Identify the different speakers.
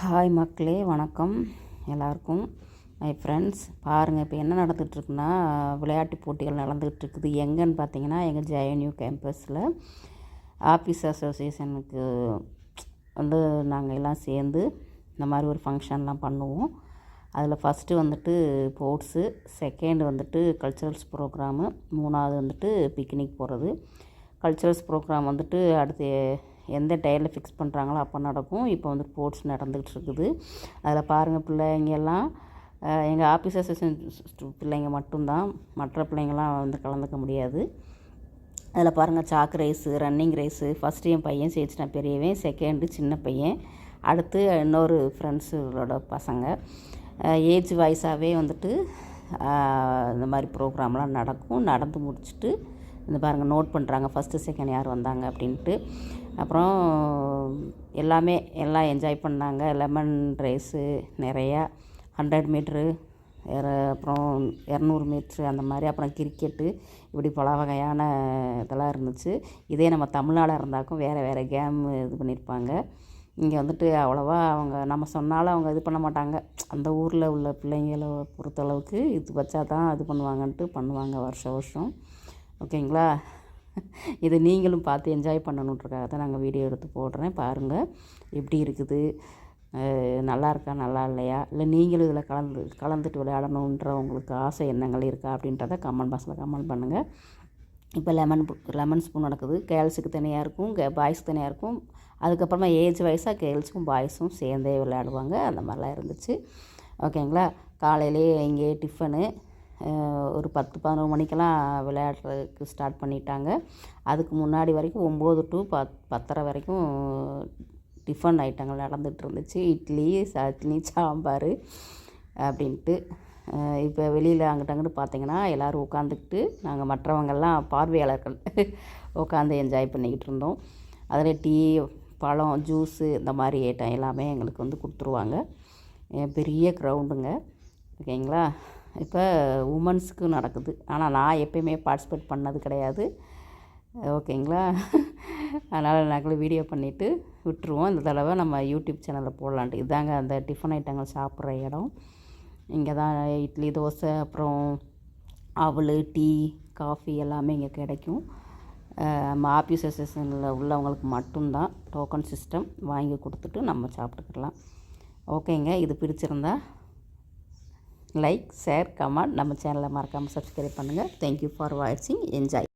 Speaker 1: Hi மக்களே, வணக்கம் எல்லாருக்கும். மை ஃப்ரெண்ட்ஸ், பாருங்கள் இப்போ என்ன நடந்துகிட்ருக்குன்னா, விளையாட்டு போட்டிகள் நடந்துகிட்ருக்குது. எங்கேன்னு பார்த்தீங்கன்னா, எங்கள் ஜேஎன்யூ கேம்பஸில் ஆஃபீஸ் அசோசியேஷனுக்கு வந்து நாங்கள் எல்லாம் சேர்ந்து இந்த மாதிரி ஒரு ஃபங்க்ஷன்லாம் பண்ணுவோம். அதில் ஃபஸ்ட்டு வந்துட்டு ஸ்போர்ட்ஸு, செகண்ட் வந்துட்டு கல்ச்சுரல்ஸ் ப்ரோக்ராமு, மூணாவது வந்துட்டு பிக்னிக் போகிறது. கல்ச்சுரல்ஸ் ப்ரோக்ராம் வந்துட்டு அடுத்து எந்த டயரில் ஃபிக்ஸ் பண்ணுறாங்களோ அப்போ நடக்கும். இப்போ வந்து ஸ்போர்ட்ஸ் நடந்துகிட்டு இருக்குது. அதில் பாருங்கள், பிள்ளைங்க எல்லாம் எங்கள் ஆஃபீஸ் அசோசியேஷன் பிள்ளைங்க மட்டும்தான், மற்ற பிள்ளைங்களாம் வந்து கலந்துக்க முடியாது. அதில் பாருங்கள், சாக்கு ரேஸு, ரன்னிங் ரேஸு. ஃபஸ்ட்டு என் பையன் ஜெயிச்சிட்டான், பெரியவன். செகண்டு சின்ன பையன். அடுத்து இன்னொரு ஃப்ரெண்ட்ஸுகளோட பசங்க. ஏஜ் வைஸாகவே வந்துட்டு இந்த மாதிரி ப்ரோக்ராம்லாம் நடக்கும். நடந்து முடிச்சுட்டு இந்த பாருங்கள் நோட் பண்ணுறாங்க, ஃபஸ்ட்டு செகண்ட் யார் வந்தாங்க அப்படின்ட்டு. அப்புறம் எல்லாம் என்ஜாய் பண்ணாங்க. லெமன் ரேஸு நிறையா, 100 மீட்ரு, அப்புறம் 200 மீட்ரு அந்த மாதிரி. அப்புறம் கிரிக்கெட்டு, இப்படி பல வகையான இதெல்லாம் இருந்துச்சு. இதே நம்ம தமிழ்நாடாக இருந்தாக்கும் வேறு கேம் இது பண்ணியிருப்பாங்க. இங்கே வந்துட்டு அவ்வளோவா அவங்க நம்ம சொன்னாலும் அவங்க இது பண்ண மாட்டாங்க. அந்த ஊரில் உள்ள பிள்ளைங்களை பொறுத்தளவுக்கு இது வச்சா தான் இது பண்ணுவாங்க வருஷம். ஓகேங்களா? இது நீங்களும் பார்த்து என்ஜாய் பண்ணணுன்றக்காக தான் நாங்கள் வீடியோ எடுத்து போடுறேன். பாருங்கள் எப்படி இருக்குது, நல்லா இருக்கா நல்லா இல்லையா, இல்லை நீங்களும் இதில் கலந்துட்டு விளையாடணுன்ற உங்களுக்கு ஆசை எண்ணங்கள் இருக்கா அப்படின்றத கமெண்ட் பாக்ஸில் கமெண்ட் பண்ணுங்கள். இப்போ லெமன் ஸ்பூன் நடக்குது. கேர்ள்ஸுக்கு தனியாக இருக்கும், பாய்ஸுக்கு தனியாக இருக்கும். அதுக்கப்புறமா ஏஜ் வைஸாக கேர்ள்ஸும் பாய்ஸும் சேர்ந்தே விளையாடுவாங்க. அந்த மாதிரிலாம் இருந்துச்சு. ஓகேங்களா? காலையிலே இங்கே டிஃபனு ஒரு 10-11 மணிக்கெல்லாம் விளையாடுறதுக்கு ஸ்டார்ட் பண்ணிட்டாங்க. அதுக்கு முன்னாடி வரைக்கும் 9 to 10:30 வரைக்கும் டிஃபன் ஐட்டங்கள் நடந்துகிட்டு இருந்துச்சு. இட்லி, சட்னி, சாம்பார் அப்படின்ட்டு. இப்போ வெளியில் அங்கிட்டு பார்த்திங்கன்னா எல்லோரும் உட்காந்துக்கிட்டு, நாங்கள் மற்றவங்கெல்லாம் பார்வையாளர்கள் உட்காந்து என்ஜாய் பண்ணிக்கிட்டு இருந்தோம். அதில் டீ, பழம், ஜூஸு இந்த மாதிரி ஐட்டம் எல்லாமே எங்களுக்கு வந்து கொடுத்துருவாங்க. பெரிய க்ரௌண்டுங்க. ஓகேங்களா? இப்போ உமன்ஸுக்கு நடக்குது. ஆனால் நான் எப்போயுமே பார்ட்டிசிபேட் பண்ணது கிடையாது. ஓகேங்களா? அதனால் நாங்களும் வீடியோ பண்ணிவிட்டு விட்டுருவோம். இந்த தடவை நம்ம யூடியூப் சேனலில் போடலான்ட்டு. இதாங்க அந்த டிஃபன் ஐட்டங்கள் சாப்பிட்ற இடம். இங்கே தான் இட்லி, தோசை, அப்புறம் அவல், டீ, காஃபி எல்லாமே இங்கே கிடைக்கும். நம்ம ஆஃபீஸ் அசோசியேஷனில் உள்ளவங்களுக்கு மட்டும்தான் டோக்கன் சிஸ்டம், வாங்கி கொடுத்துட்டு நம்ம சாப்பிட்டுக்கலாம். ஓகேங்க, இது பிடிச்சிருந்தா லைக், ஷேர், கமெண்ட். நம்ம சேனலை மறக்காமல் சப்ஸ்கிரைப் பண்ணுங்கள். தேங்க்யூ ஃபார் வாட்சிங். என்ஜாய்.